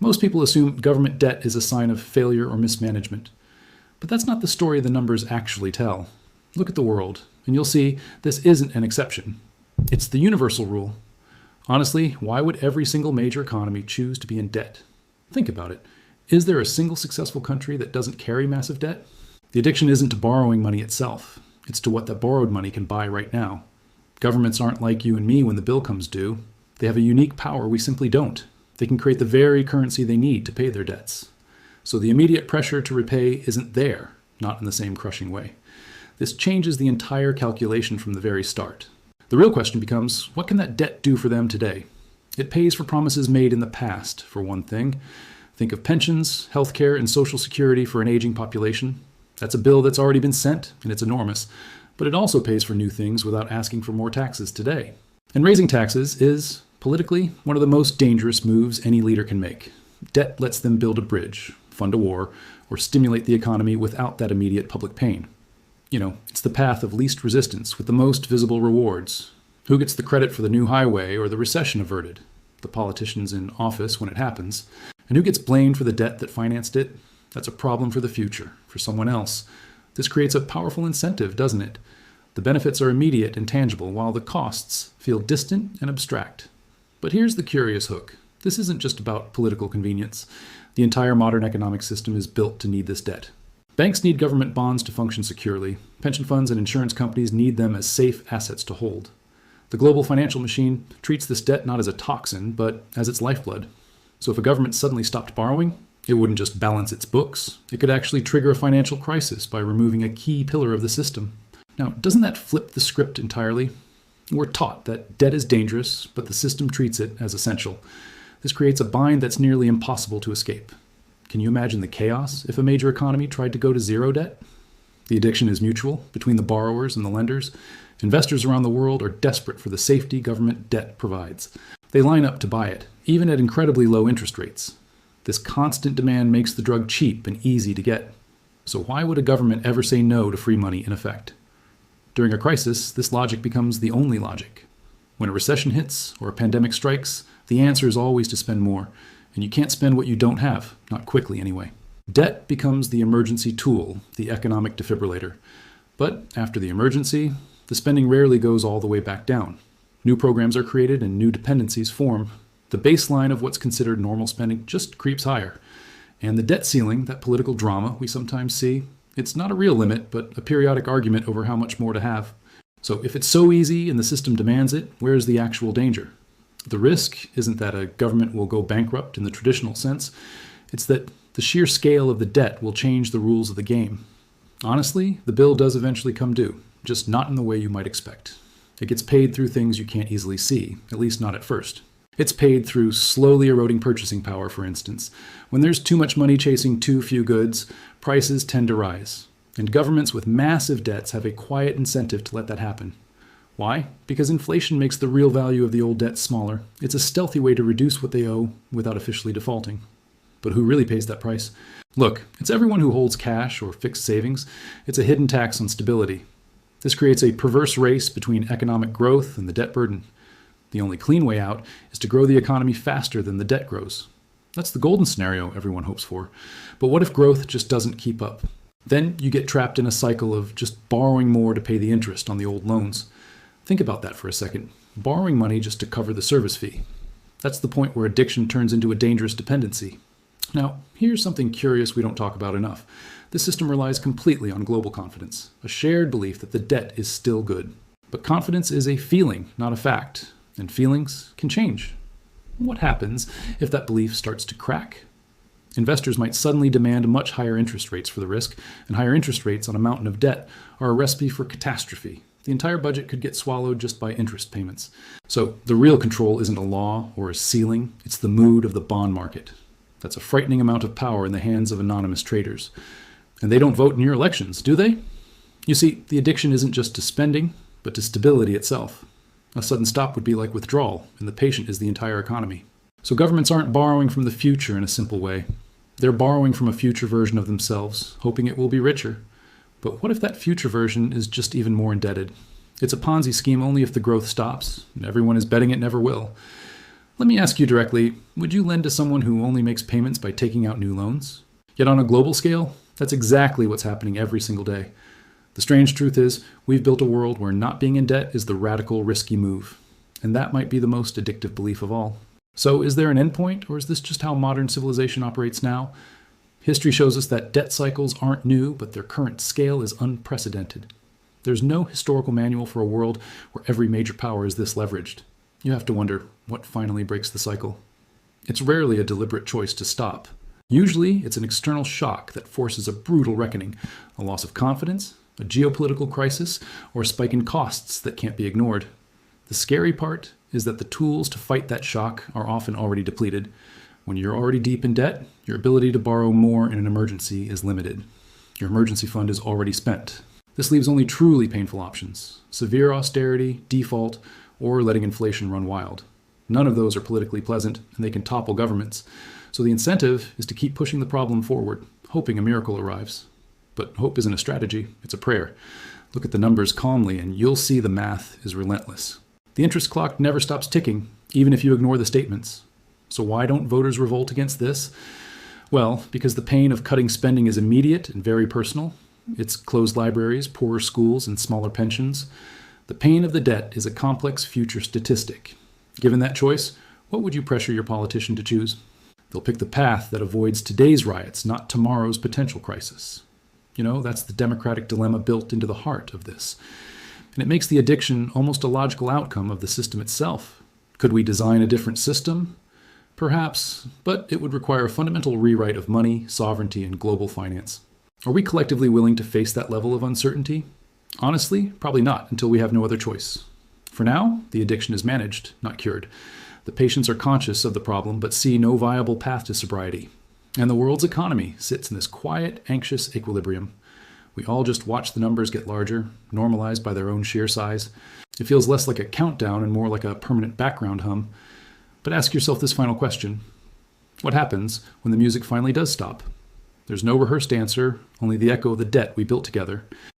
Most people assume government debt is a sign of failure or mismanagement. But that's not the story the numbers actually tell. Look at the world, and you'll see this isn't an exception. It's the universal rule. Honestly, why would every single major economy choose to be in debt? Think about it. Is there a single successful country that doesn't carry massive debt? The addiction isn't to borrowing money itself. It's to what that borrowed money can buy right now. Governments aren't like you and me when the bill comes due. They have a unique power we simply don't. They can create the very currency they need to pay their debts. So the immediate pressure to repay isn't there, not in the same crushing way. This changes the entire calculation from the very start. The real question becomes, what can that debt do for them today? It pays for promises made in the past, for one thing. Think of pensions, healthcare, and social security for an aging population. That's a bill that's already been sent, and it's enormous. But it also pays for new things without asking for more taxes today. And raising taxes is, politically, one of the most dangerous moves any leader can make. Debt lets them build a bridge, fund a war, or stimulate the economy without that immediate public pain. It's the path of least resistance with the most visible rewards. Who gets the credit for the new highway or the recession averted? The politicians in office when it happens. And who gets blamed for the debt that financed it? That's a problem for the future, for someone else. This creates a powerful incentive, doesn't it? The benefits are immediate and tangible, while the costs feel distant and abstract. But here's the curious hook. This isn't just about political convenience. The entire modern economic system is built to need this debt. Banks need government bonds to function securely. Pension funds and insurance companies need them as safe assets to hold. The global financial machine treats this debt not as a toxin, but as its lifeblood. So if a government suddenly stopped borrowing, it wouldn't just balance its books. It could actually trigger a financial crisis by removing a key pillar of the system. Now, doesn't that flip the script entirely? We're taught that debt is dangerous, but the system treats it as essential. This creates a bind that's nearly impossible to escape. Can you imagine the chaos if a major economy tried to go to zero debt? The addiction is mutual between the borrowers and the lenders. Investors around the world are desperate for the safety government debt provides. They line up to buy it, even at incredibly low interest rates. This constant demand makes the drug cheap and easy to get. So why would a government ever say no to free money in effect? During a crisis, this logic becomes the only logic. When a recession hits or a pandemic strikes, the answer is always to spend more. And you can't spend what you don't have, not quickly anyway. Debt becomes the emergency tool, the economic defibrillator. But after the emergency, the spending rarely goes all the way back down. New programs are created and new dependencies form. The baseline of what's considered normal spending just creeps higher. And the debt ceiling, that political drama we sometimes see, it's not a real limit, but a periodic argument over how much more to have. So if it's so easy and the system demands it, where's the actual danger? The risk isn't that a government will go bankrupt in the traditional sense. It's that the sheer scale of the debt will change the rules of the game. Honestly, the bill does eventually come due, just not in the way you might expect. It gets paid through things you can't easily see, at least not at first. It's paid through slowly eroding purchasing power, for instance. When there's too much money chasing too few goods, prices tend to rise. And governments with massive debts have a quiet incentive to let that happen. Why? Because inflation makes the real value of the old debt smaller. It's a stealthy way to reduce what they owe without officially defaulting. But who really pays that price? Look, it's everyone who holds cash or fixed savings. It's a hidden tax on stability. This creates a perverse race between economic growth and the debt burden. The only clean way out is to grow the economy faster than the debt grows. That's the golden scenario everyone hopes for. But what if growth just doesn't keep up? Then you get trapped in a cycle of just borrowing more to pay the interest on the old loans. Think about that for a second. Borrowing money just to cover the service fee. That's the point where addiction turns into a dangerous dependency. Now, here's something curious we don't talk about enough. This system relies completely on global confidence, a shared belief that the debt is still good. But confidence is a feeling, not a fact, and feelings can change. What happens if that belief starts to crack? Investors might suddenly demand much higher interest rates for the risk, and higher interest rates on a mountain of debt are a recipe for catastrophe. The entire budget could get swallowed just by interest payments. So the real control isn't a law or a ceiling, it's the mood of the bond market. That's a frightening amount of power in the hands of anonymous traders. And they don't vote in your elections, do they? You see, the addiction isn't just to spending, but to stability itself. A sudden stop would be like withdrawal, and the patient is the entire economy. So governments aren't borrowing from the future in a simple way. They're borrowing from a future version of themselves, hoping it will be richer. But what if that future version is just even more indebted? It's a Ponzi scheme only if the growth stops, and everyone is betting it never will. Let me ask you directly, would you lend to someone who only makes payments by taking out new loans? Yet on a global scale, that's exactly what's happening every single day. The strange truth is, we've built a world where not being in debt is the radical, risky move. And that might be the most addictive belief of all. So is there an endpoint, or is this just how modern civilization operates now? History shows us that debt cycles aren't new, but their current scale is unprecedented. There's no historical manual for a world where every major power is this leveraged. You have to wonder, what finally breaks the cycle? It's rarely a deliberate choice to stop. Usually, it's an external shock that forces a brutal reckoning, a loss of confidence, a geopolitical crisis, or a spike in costs that can't be ignored. The scary part is that the tools to fight that shock are often already depleted. When you're already deep in debt, your ability to borrow more in an emergency is limited. Your emergency fund is already spent. This leaves only truly painful options: severe austerity, default, or letting inflation run wild. None of those are politically pleasant, and they can topple governments. So the incentive is to keep pushing the problem forward, hoping a miracle arrives. But hope isn't a strategy, it's a prayer. Look at the numbers calmly, and you'll see the math is relentless. The interest clock never stops ticking, even if you ignore the statements. So why don't voters revolt against this? Well, because the pain of cutting spending is immediate and very personal. It's closed libraries, poorer schools, and smaller pensions. The pain of the debt is a complex future statistic. Given that choice, what would you pressure your politician to choose? They'll pick the path that avoids today's riots, not tomorrow's potential crisis. You know, that's the democratic dilemma built into the heart of this. And it makes the addiction almost a logical outcome of the system itself. Could we design a different system? Perhaps, but it would require a fundamental rewrite of money, sovereignty, and global finance. Are we collectively willing to face that level of uncertainty? Honestly, probably not, until we have no other choice. For now, the addiction is managed, not cured. The patients are conscious of the problem, but see no viable path to sobriety. And the world's economy sits in this quiet, anxious equilibrium. We all just watch the numbers get larger, normalized by their own sheer size. It feels less like a countdown and more like a permanent background hum. But ask yourself this final question. What happens when the music finally does stop? There's no rehearsed answer, only the echo of the debt we built together.